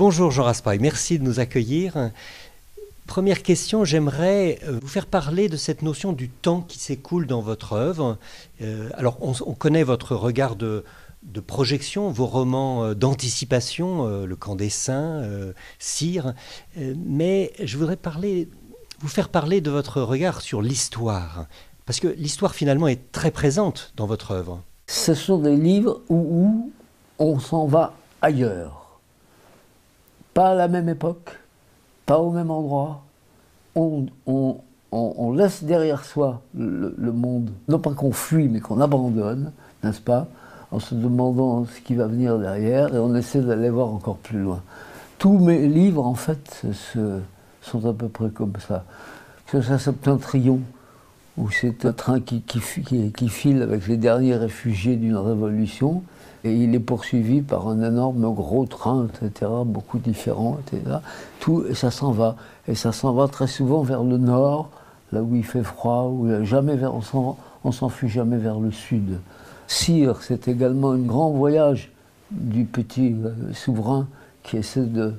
Bonjour Jean Raspail, merci de nous accueillir. Première question, j'aimerais vous faire parler de cette notion du temps qui s'écoule dans votre œuvre. Alors on connaît votre regard de projection, vos romans d'anticipation, Le Camp des Saints, Cire, mais je voudrais vous faire parler de votre regard sur l'histoire, parce que l'histoire finalement est très présente dans votre œuvre. Ce sont des livres où on s'en va ailleurs. Pas à la même époque, pas au même endroit. On laisse derrière soi le monde, non pas qu'on fuit, mais qu'on abandonne, n'est-ce pas, en se demandant ce qui va venir derrière, et on essaie d'aller voir encore plus loin. Tous mes livres, en fait, sont à peu près comme ça. Que ça, Septentrion, où c'est un train qui file avec les derniers réfugiés d'une révolution, et il est poursuivi par un énorme gros train, etc., beaucoup différents, etc. Tout, et ça s'en va. Et ça s'en va très souvent vers le nord, là où il fait froid, où on s'enfuit jamais vers le sud. Cire, c'est également un grand voyage du petit souverain qui essaie de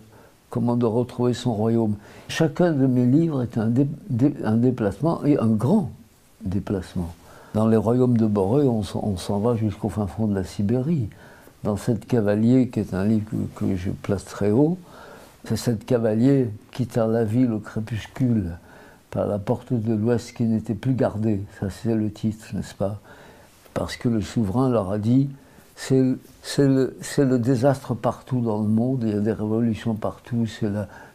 retrouver son royaume. Chacun de mes livres est un déplacement, et un grand déplacement. Dans les royaumes de Boré, on s'en va jusqu'au fin fond de la Sibérie. Dans Sept cavaliers, qui est un livre que je place très haut, c'est Sept cavaliers quittant la ville au crépuscule par la porte de l'Ouest qui n'était plus gardée. Ça, c'est le titre, n'est-ce pas? Parce que le souverain leur a dit, c'est le désastre partout dans le monde, il y a des révolutions partout, c'est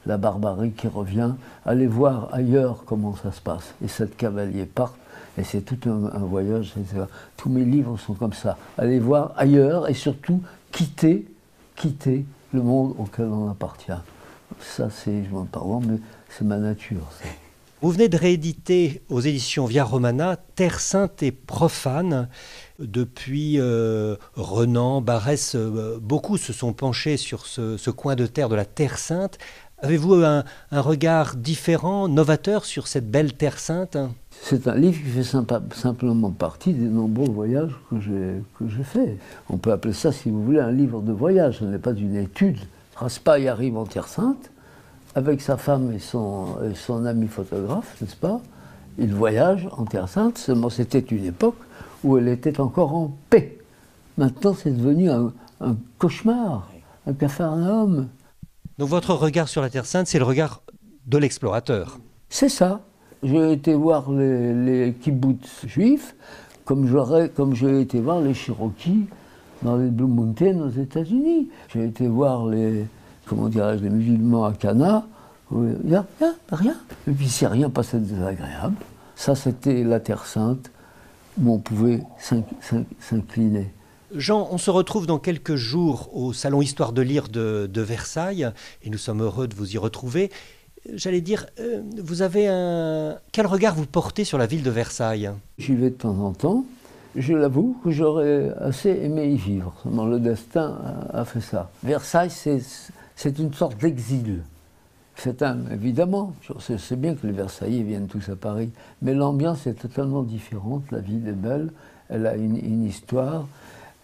la barbarie qui revient. Allez voir ailleurs comment ça se passe. Et Sept cavaliers partent. Et c'est tout un voyage, etc. Tous mes livres sont comme ça. Allez voir ailleurs et surtout quitter le monde auquel on appartient. Ça, je m'en parle, mais c'est ma nature. Ça. Vous venez de rééditer aux éditions Via Romana Terre sainte et profane. Depuis Renan, Barès, beaucoup se sont penchés sur ce coin de terre de la Terre sainte. Avez-vous un regard différent, novateur sur cette belle Terre sainte? C'est un livre qui fait simplement partie des nombreux voyages que j'ai faits. On peut appeler ça, si vous voulez, un livre de voyage. Ce n'est pas une étude. Raspail arrive en Terre sainte, avec sa femme et son ami photographe, n'est-ce pas? Il voyage en Terre sainte, seulement c'était une époque où elle était encore en paix. Maintenant, c'est devenu un cauchemar, un capharnaüm. Donc votre regard sur la Terre sainte, c'est le regard de l'explorateur. C'est ça. J'ai été voir les kibbutz juifs, comme j'ai été voir les Cherokees dans les Blue Mountains aux États-Unis. J'ai été voir les musulmans à Cana, où il n'y a rien. Et puis c'est rien passé de désagréable. Ça, c'était la Terre sainte, où on pouvait s'incliner. Jean, on se retrouve dans quelques jours au Salon Histoire de lire de Versailles, et nous sommes heureux de vous y retrouver. J'allais dire, quel regard vous portez sur la ville de Versailles? J'y vais de temps en temps. Je l'avoue que j'aurais assez aimé y vivre. Seulement le destin a fait ça. Versailles, c'est une sorte d'exil. Évidemment, je sais bien que les Versaillais viennent tous à Paris, mais l'ambiance est totalement différente. La ville est belle, elle a une histoire.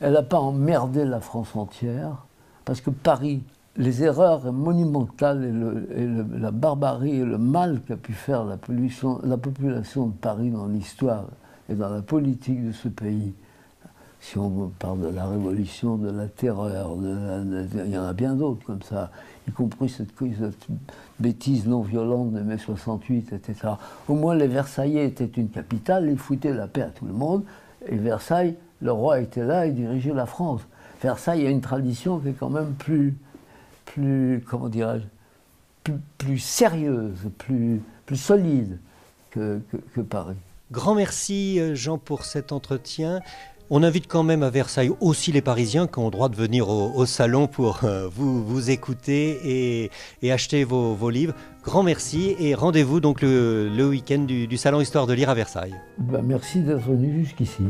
Elle n'a pas emmerdé la France entière, parce que Paris, les erreurs monumentales et la barbarie et le mal qu'a pu faire la population de Paris dans l'histoire et dans la politique de ce pays, si on parle de la Révolution, de la terreur, il y en a bien d'autres comme ça, y compris cette bêtise non violente de mai 68, etc. Au moins les Versaillais étaient une capitale, ils foutaient la paix à tout le monde, et Versailles, le roi était là et dirigeait la France. Versailles a une tradition qui est quand même plus sérieuse, plus solide que Paris. Grand merci Jean pour cet entretien. On invite quand même à Versailles aussi les Parisiens qui ont le droit de venir au salon pour vous écouter et acheter vos livres. Grand merci et rendez-vous donc le week-end du Salon Histoire de lire à Versailles. Merci d'être venu jusqu'ici.